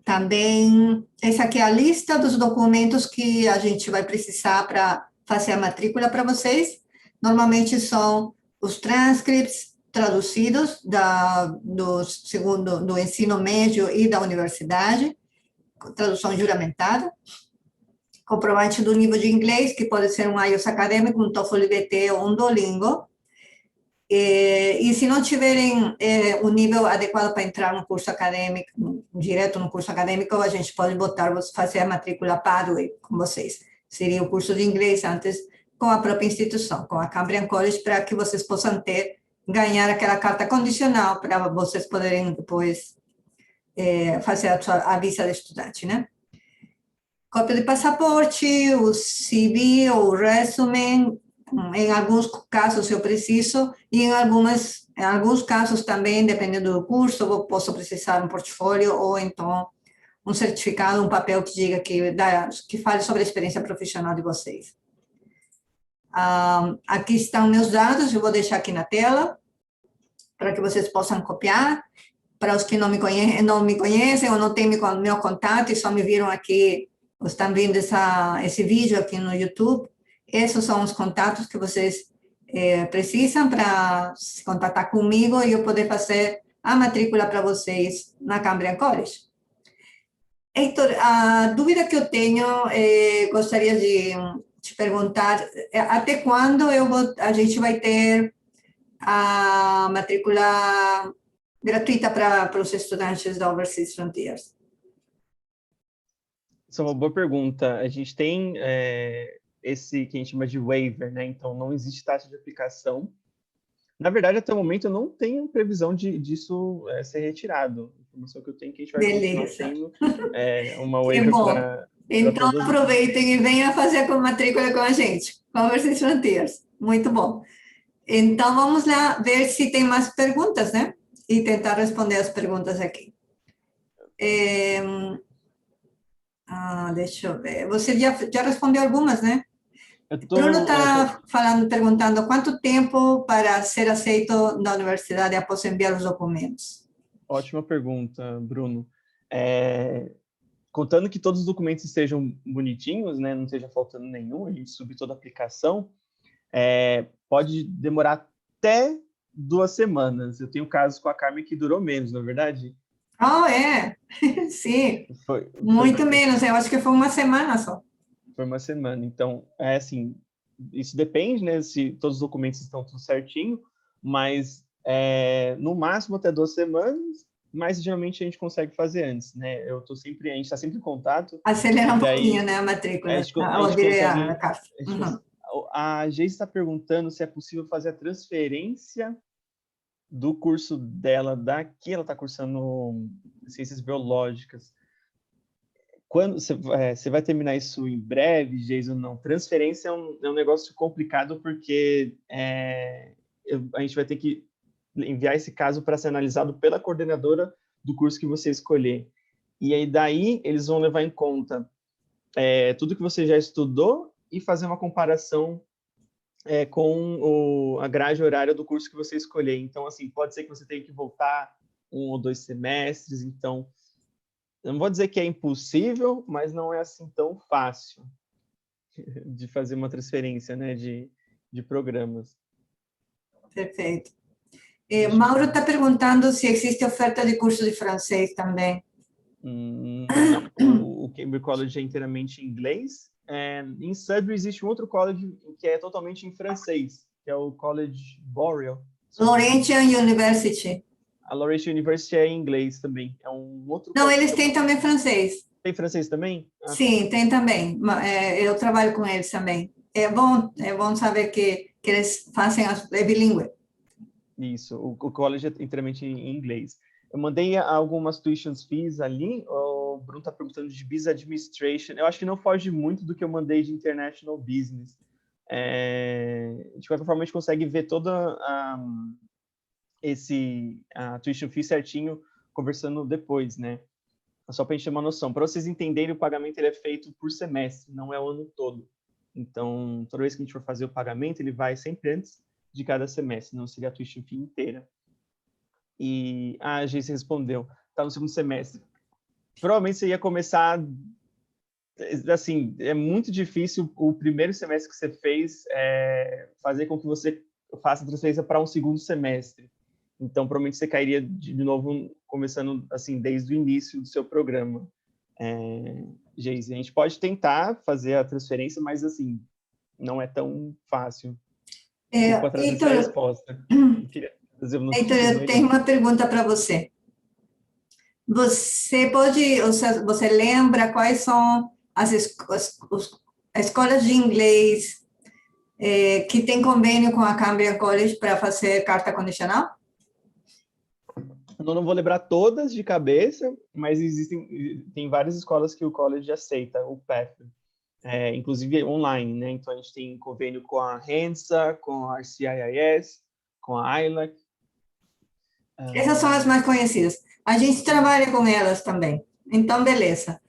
Também, essa aqui é a lista dos documentos que a gente vai precisar para fazer a matrícula para vocês. Normalmente são os transcripts traduzidos do ensino médio e da universidade, tradução juramentada, comprovante do nível de inglês, que pode ser um IELTS acadêmico, um TOEFL IBT ou um Duolingo, e se não tiverem o nível adequado para entrar no curso acadêmico, direto no curso acadêmico, a gente pode fazer a matrícula Pathway com vocês. Seria o curso de inglês antes com a própria instituição, com a Cambrian College, para que vocês possam ganhar aquela carta condicional para vocês poderem depois fazer a visa de estudante, né? Cópia de passaporte, o CV ou o resume, em alguns casos eu preciso, e em alguns casos também, dependendo do curso, eu posso precisar um portfólio ou então um certificado, um papel que diga que fale sobre a experiência profissional de vocês. Aqui estão meus dados, eu vou deixar aqui na tela, para que vocês possam copiar. Para os que não me conhecem ou não têm meu contato e só me viram aqui, ou estão vendo esse vídeo aqui no YouTube, esses são os contatos que vocês precisam para se contatar comigo e eu poder fazer a matrícula para vocês na Cambrian College. Heitor, a dúvida que eu tenho, gostaria de te perguntar, até quando a gente vai ter a matrícula gratuita para os estudantes da Overseas Frontiers? Isso é uma boa pergunta. A gente tem esse que a gente chama de waiver, né? Então, não existe taxa de aplicação. Na verdade, até o momento, eu não tenho previsão disso ser retirado. A informação que eu tenho é que a gente vai continuar tendo uma Que waiver bom. para Então, todas. aproveitem e venham fazer a matrícula com a gente, com a Overseas Frontiers. Muito bom. Então, vamos lá ver se tem mais perguntas, né? E tentar responder as perguntas aqui. Deixa eu ver. Você já respondeu algumas, né? Bruno está perguntando quanto tempo para ser aceito na universidade após enviar os documentos. Ótima pergunta, Bruno. Contando que todos os documentos estejam bonitinhos, né, não esteja faltando nenhum, a gente subir toda a aplicação, pode demorar até 2 semanas. Eu tenho casos com a Carmen que durou menos, não é verdade? É? Sim. Muito menos, eu acho que foi 1 semana só. Foi 1 semana. Então, assim, isso depende, né, se todos os documentos estão tudo certinho, mas no máximo até 2 semanas, mas geralmente a gente consegue fazer antes, né? A gente está sempre em contato. Acelera um pouquinho, né, a matrícula. A Geise está perguntando se é possível fazer a transferência do curso dela daqui. Ela está cursando Ciências Biológicas. Quando você vai terminar isso em breve, Geise, ou não? Transferência é um negócio complicado porque a gente vai ter que enviar esse caso para ser analisado pela coordenadora do curso que você escolher. E aí, daí, eles vão levar em conta tudo que você já estudou e fazer uma comparação com a grade horária do curso que você escolher. Então, assim, pode ser que você tenha que voltar 1 ou 2 semestres. Então, eu não vou dizer que é impossível, mas não é assim tão fácil de fazer uma transferência, né, de programas. Perfeito. Mauro está perguntando se existe oferta de curso de francês também. Não, o Cambridge College é inteiramente em inglês. Em Sudbury existe um outro college que é totalmente em francês, que é o College Boreal. Laurentian University. A Laurentian University é em inglês também. É um outro. Não, eles têm também francês. Tem francês também? Sim, tem também. Eu trabalho com eles também. É bom saber que eles fazem bilíngue. Isso, o college é inteiramente em inglês. Eu mandei algumas tuition fees ali, o Bruno está perguntando de Business Administration. Eu acho que não foge muito do que eu mandei de International Business. De qualquer forma, a gente consegue ver toda a tuition fee certinho, conversando depois, né? Só para a gente ter uma noção. Para vocês entenderem, o pagamento ele é feito por semestre, não é o ano todo. Então, toda vez que a gente for fazer o pagamento, ele vai sempre antes de cada semestre, não seria a tuition fee inteira. E a Geise respondeu, está no 2º semestre. Provavelmente você ia começar, assim, é muito difícil o primeiro semestre que você fez fazer com que você faça a transferência para um 2º semestre. Então, provavelmente você cairia de novo, começando, assim, desde o início do seu programa. Geise, a gente pode tentar fazer a transferência, mas, assim, não é tão fácil. Desculpa trazer essa resposta. Heitor, eu tenho uma pergunta para você. Você lembra quais são as escolas de inglês que têm convênio com a Cambrian College para fazer carta condicional? Eu não vou lembrar todas de cabeça, mas tem várias escolas que o college aceita, o PEF, inclusive online, né? Então, a gente tem convênio com a RENSA, com a RCIIS, com a ILAC. Essas são as mais conhecidas. A gente trabalha com elas também. Então, beleza.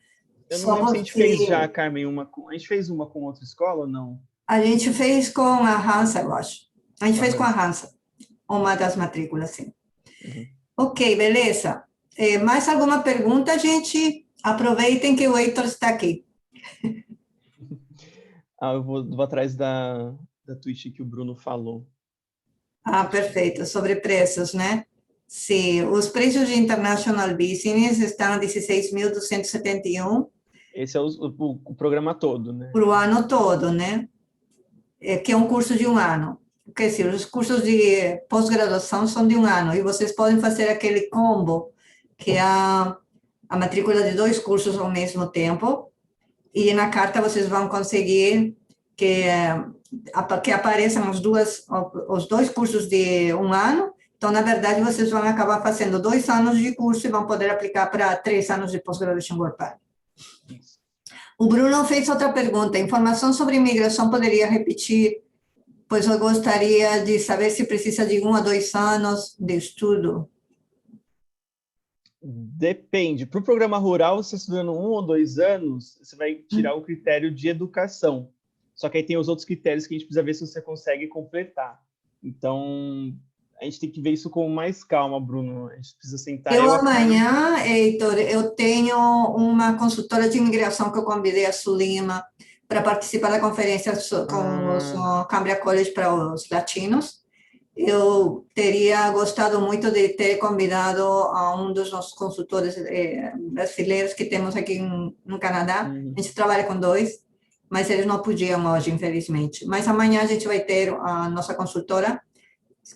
Eu não lembro se a gente fez já, Carmen, a gente fez uma com outra escola ou não? A gente fez com a Hansa, eu acho. A gente fez com a Hansa. Uma das matrículas, sim. Uhum. Ok, beleza. Mais alguma pergunta, gente? Aproveitem que o Heitor está aqui. Eu vou atrás da da Twitch que o Bruno falou. Ah, perfeito. Sobre preços, né? Sim, os preços de International Business estão a 16.271 Esse é o programa todo, né? para o ano todo, né? Que é um curso de um ano. Quer dizer, os cursos de pós-graduação são de um ano, e vocês podem fazer aquele combo, que é a matrícula de 2 cursos ao mesmo tempo, e na carta vocês vão conseguir que apareçam os 2 cursos de um ano. Então, na verdade, vocês vão acabar fazendo 2 anos de curso e vão poder aplicar para 3 anos de pós-graduação Work Permit. O Bruno fez outra pergunta. Informação sobre imigração poderia repetir? Pois eu gostaria de saber se precisa de 1 a 2 anos de estudo. Depende. Para o programa rural, você estudando 1 ou 2 anos, você vai tirar o critério de educação. Só que aí tem os outros critérios que a gente precisa ver se você consegue completar. Então, a gente tem que ver isso com mais calma, Bruno. A gente precisa sentar. Amanhã, Heitor, eu tenho uma consultora de imigração que eu convidei a Sulima para participar da conferência com o Cambria College para os latinos. Eu teria gostado muito de ter convidado a um dos nossos consultores brasileiros que temos aqui no Canadá. A gente trabalha com 2, mas eles não podiam hoje, infelizmente. Mas amanhã a gente vai ter a nossa consultora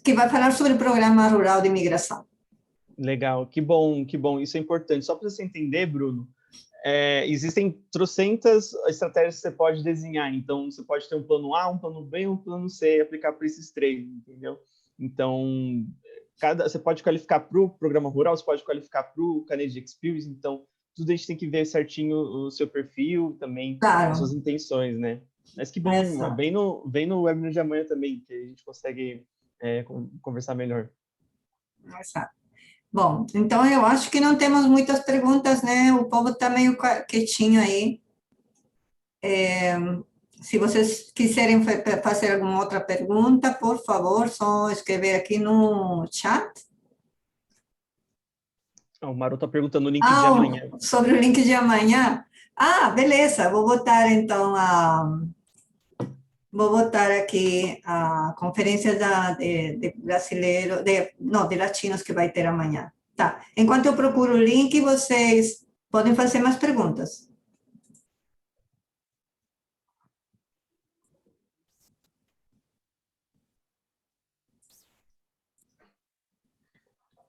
que vai falar sobre o Programa Rural de Imigração. Legal, que bom, que bom. Isso é importante. Só para você entender, Bruno, existem trocentas estratégias que você pode desenhar. Então, você pode ter um plano A, um plano B, um plano C e aplicar para esses 3, entendeu? Então, você pode qualificar para o programa rural, você pode qualificar para o Canadian Experience. Então, tudo a gente tem que ver certinho o seu perfil também, claro, as suas intenções, né? Mas que bom, vem no webinar de amanhã também, que a gente consegue conversar melhor. Exato. Bom, então eu acho que não temos muitas perguntas, né? O povo está meio quietinho aí. Se vocês quiserem fazer alguma outra pergunta, por favor, só escrever aqui no chat. O Maru está perguntando o link de amanhã. Sobre o link de amanhã? Ah, beleza, vou botar então Vou botar aqui a conferência de brasileiro, de latinos que vai ter amanhã. Tá. Enquanto eu procuro o link, vocês podem fazer mais perguntas.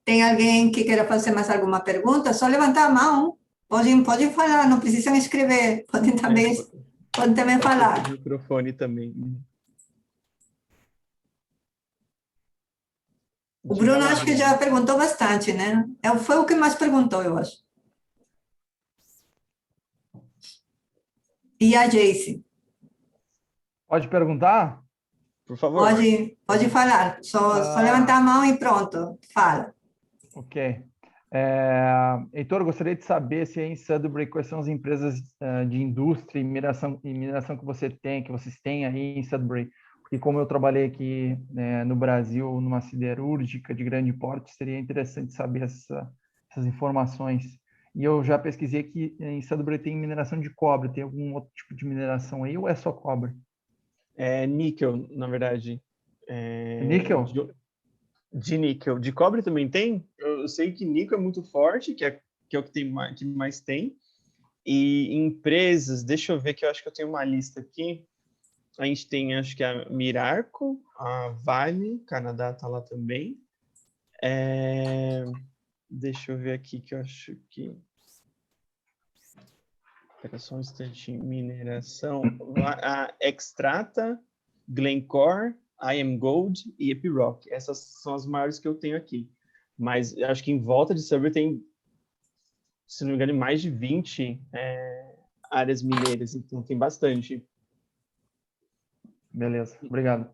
Tem alguém que queira fazer mais alguma pergunta? Só levantar a mão. Podem falar, não precisam escrever. Podem também falar. O microfone também. O Bruno acho que já perguntou bastante, né? Foi o que mais perguntou, eu acho. E a Jace? Pode perguntar? Por favor. Pode falar. Só levantar a mão e pronto. Fala. Ok. Heitor, gostaria de saber se em Sudbury, quais são as empresas de indústria e mineração que vocês têm aí em Sudbury? Porque como eu trabalhei aqui no Brasil, numa siderúrgica de grande porte, seria interessante saber essas informações. E eu já pesquisei que em Sudbury tem mineração de cobre. Tem algum outro tipo de mineração aí ou é só cobre? É níquel, na verdade. Níquel? De níquel. De cobre também tem? Eu sei que níquel é muito forte, que é o que mais tem. E empresas, deixa eu ver que eu acho que eu tenho uma lista aqui. A gente tem, acho que a Mirarco, a Vale, Canadá está lá também. Deixa eu ver aqui que eu acho que... Espera só um instantinho. Mineração. A Extrata, Glencore, IAMGOLD e Epiroc. Essas são as maiores que eu tenho aqui. Mas acho que em volta de Sudbury tem, se não me engano, mais de 20 áreas mineiras. Então tem bastante. Beleza, obrigado.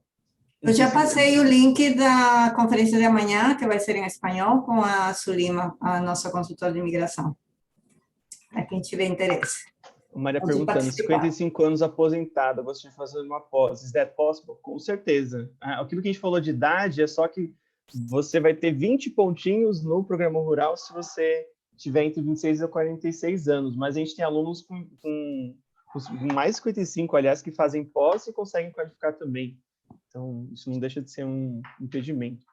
Eu já passei o link da conferência de amanhã, que vai ser em espanhol, com a Sulima, a nossa consultora de imigração. Para quem tiver interesse. Maria perguntando, 55 anos aposentada, você fazer uma pós, is that possible? Com certeza. Aquilo que a gente falou de idade é só que você vai ter 20 pontinhos no programa rural se você tiver entre 26 e 46 anos, mas a gente tem alunos com mais de 55, aliás, que fazem pós e conseguem qualificar também. Então, isso não deixa de ser um impedimento.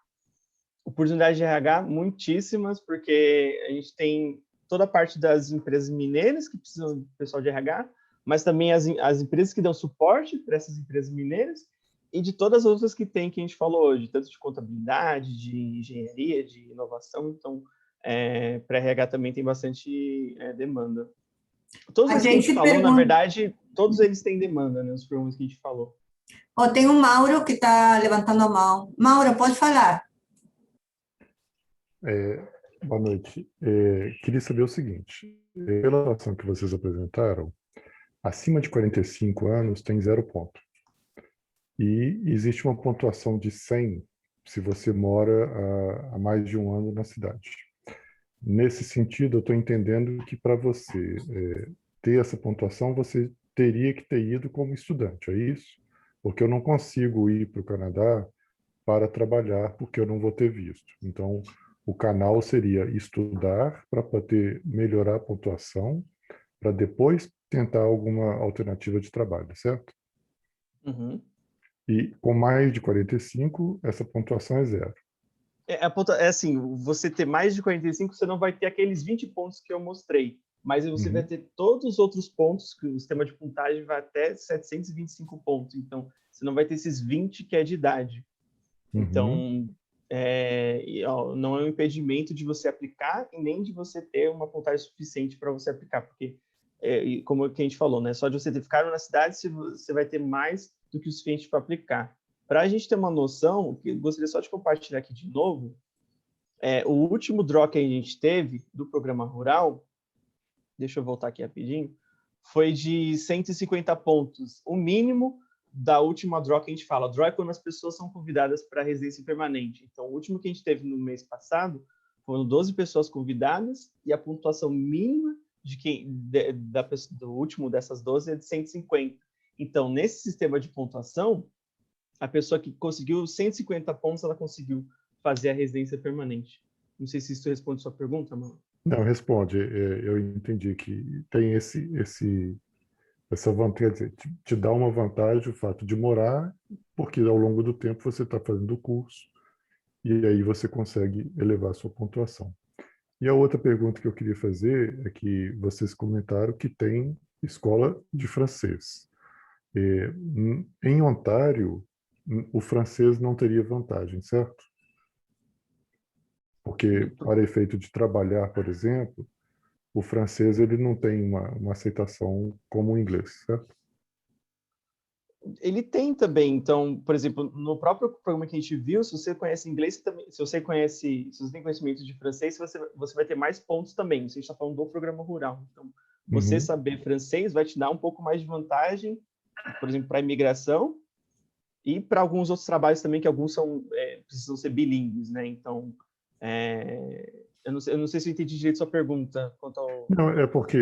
Oportunidades de RH, muitíssimas, porque a gente tem toda a parte das empresas mineiras que precisam do pessoal de RH, mas também as empresas que dão suporte para essas empresas mineiras e de todas as outras que tem, que a gente falou hoje, tanto de contabilidade, de engenharia, de inovação. Então, para RH também tem bastante demanda. Todos A esses que a gente gente falou, na pergunta... verdade, todos eles têm demanda, né? Os programas que a gente falou. Ó, tem um Mauro que está levantando a mão. Mauro, pode falar. Boa noite. Queria saber o seguinte, pela relação que vocês apresentaram, acima de 45 anos tem 0 ponto. E existe uma pontuação de 100 se você mora há mais de 1 ano na cidade. Nesse sentido, eu estou entendendo que para você ter essa pontuação, você teria que ter ido como estudante, é isso? Porque eu não consigo ir para o Canadá para trabalhar porque eu não vou ter visto. Então, o canal seria estudar para poder melhorar a pontuação, para depois tentar alguma alternativa de trabalho, certo? Uhum. E com mais de 45, essa pontuação é 0. Assim, você ter mais de 45, você não vai ter aqueles 20 pontos que eu mostrei, mas você vai ter todos os outros pontos, que o sistema de puntagem vai até 725 pontos, então você não vai ter esses 20 que é de idade. Então, não é um impedimento de você aplicar e nem de você ter uma puntagem suficiente para você aplicar, porque, como que a gente falou, né, só de você ter ficado na cidade, você vai ter mais do que o suficiente para aplicar. Para a gente ter uma noção, que eu gostaria só de compartilhar aqui de novo, o último draw que a gente teve do programa rural, deixa eu voltar aqui rapidinho, foi de 150 pontos, o mínimo da última draw que a gente fala. Draw é quando as pessoas são convidadas para a residência permanente. Então, o último que a gente teve no mês passado foram 12 pessoas convidadas e a pontuação mínima do último dessas 12 é de 150. Então, nesse sistema de pontuação, a pessoa que conseguiu 150 pontos, ela conseguiu fazer a residência permanente. Não sei se isso responde a sua pergunta, mano. Não, responde. Eu entendi que tem essa vantagem, te dá uma vantagem o fato de morar, porque ao longo do tempo você está fazendo o curso e aí você consegue elevar a sua pontuação. E a outra pergunta que eu queria fazer é que vocês comentaram que tem escola de francês. Em Ontário, o francês não teria vantagem, certo? Porque, para efeito de trabalhar, por exemplo, o francês ele não tem uma aceitação como o inglês, certo? Ele tem também. Então, por exemplo, no próprio programa que a gente viu, se você conhece inglês, se você tem conhecimento de francês, você vai ter mais pontos também. Isso a gente está falando do programa rural. Então, você saber francês vai te dar um pouco mais de vantagem, por exemplo, para a imigração e para alguns outros trabalhos também, que alguns precisam ser bilíngues, né? Então, eu não sei se eu entendi direito sua pergunta quanto ao... Não, é porque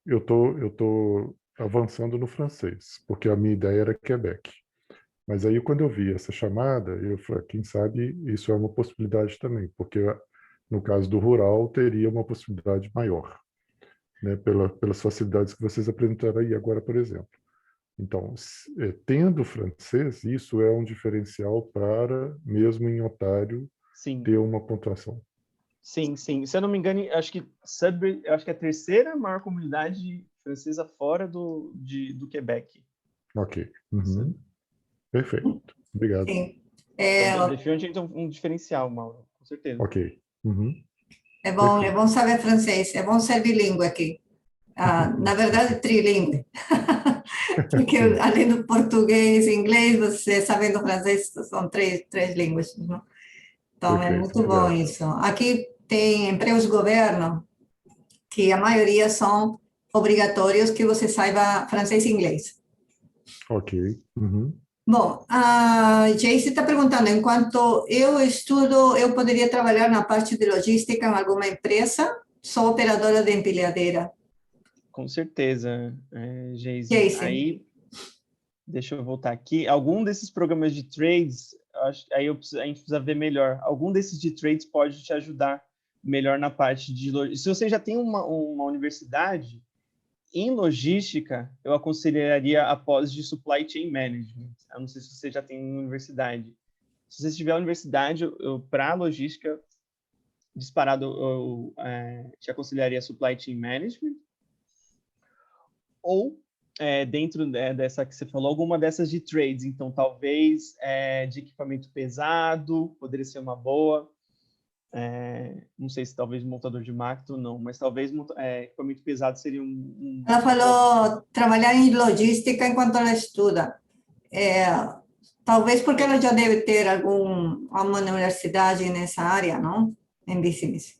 eu tô avançando no francês, porque a minha ideia era Quebec. Mas aí, quando eu vi essa chamada, eu falei, quem sabe isso é uma possibilidade também, porque no caso do rural, teria uma possibilidade maior, né, pelas facilidades que vocês apresentaram aí agora, por exemplo. Então, tendo francês, isso é um diferencial para, mesmo em Ontário, Sim. ter uma pontuação. Sim, sim. Se eu não me engano, acho que Sudbury, é a terceira maior comunidade francesa fora do Quebec. Ok. Perfeito. Obrigado. Sim. Então, definitivamente um diferencial, Mauro, com certeza. Ok. É bom saber francês, é bom ser bilíngue aqui. Na verdade, trilingue. Porque além do português e inglês, você sabendo francês, são três línguas. Não? Então, é muito bom isso. Aqui tem empregos de governo, que a maioria são obrigatórios que você saiba francês e inglês. Ok. Bom, a Jace está perguntando, enquanto eu estudo, eu poderia trabalhar na parte de logística em alguma empresa? Sou operadora de empilhadeira. Com certeza, Geise. Jace. Aí, deixa eu voltar aqui. Algum desses programas de trades, a gente precisa ver melhor. Algum desses de trades pode te ajudar melhor na parte de logística. Se você já tem uma universidade, Em logística, eu aconselharia a pós de Supply Chain Management. Eu não sei se você já tem universidade. Se você tiver universidade, para logística, disparado, eu te aconselharia Supply Chain Management. Ou, dentro dessa que você falou, alguma dessas de trades. Então, talvez de equipamento pesado, poderia ser uma boa. Não sei se talvez montador de máquina ou não, mas talvez equipamento pesado seria Ela falou trabalhar em logística enquanto ela estuda. Talvez porque ela já deve ter alguma universidade nessa área, não? Em business.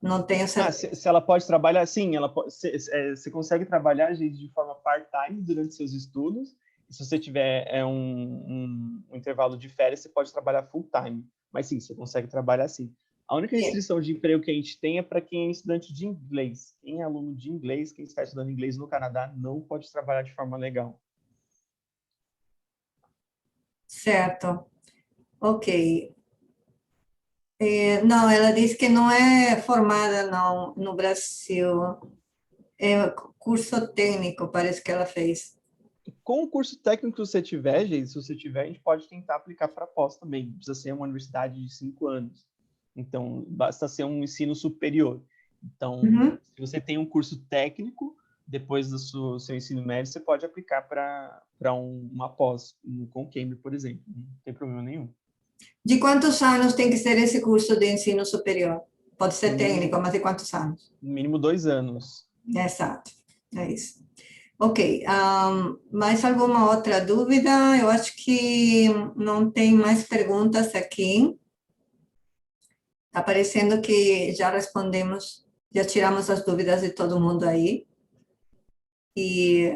Não tenho certeza. Se ela pode trabalhar, sim, você consegue trabalhar de forma part-time durante seus estudos. E se você tiver um intervalo de férias, você pode trabalhar full-time. Mas sim, você consegue trabalhar sim. A única restrição de emprego que a gente tem é para quem é estudante de inglês. Quem é aluno de inglês, quem está estudando inglês no Canadá, não pode trabalhar de forma legal. Certo. Ok. Não, ela disse que não é formada não, no Brasil. É curso técnico, parece que ela fez. Com o curso técnico que você tiver, gente, se você tiver, a gente pode tentar aplicar para pós também. Precisa ser uma universidade de 5 anos. Então, basta ser um ensino superior. Então, se você tem um curso técnico, depois do seu ensino médio, você pode aplicar para uma pós, com Cambridge, por exemplo. Não tem problema nenhum. De quantos anos tem que ser esse curso de ensino superior? Pode ser técnico, mas de quantos anos? No mínimo 2 anos. Exato, é isso. Ok, mais alguma outra dúvida? Eu acho que não tem mais perguntas aqui. Está parecendo que já respondemos, já tiramos as dúvidas de todo mundo aí. E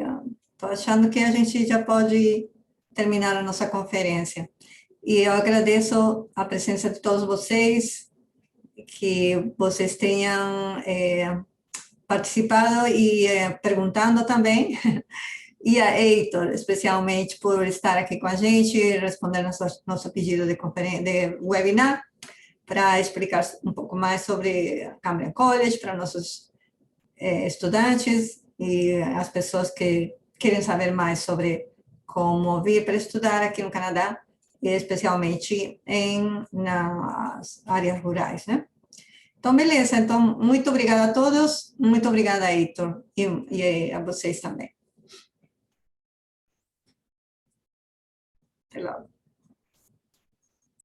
estou achando que a gente já pode terminar a nossa conferência. E eu agradeço a presença de todos vocês, que vocês tenham participado e perguntando também. E a Heitor, especialmente, por estar aqui com a gente, responder nosso pedido de webinar, para explicar um pouco mais sobre a Cambrian College para nossos estudantes e as pessoas que querem saber mais sobre como vir para estudar aqui no Canadá, e especialmente nas áreas rurais, né? Então, beleza. Então, muito obrigada a todos. Muito obrigada, Heitor, e a vocês também. Até logo.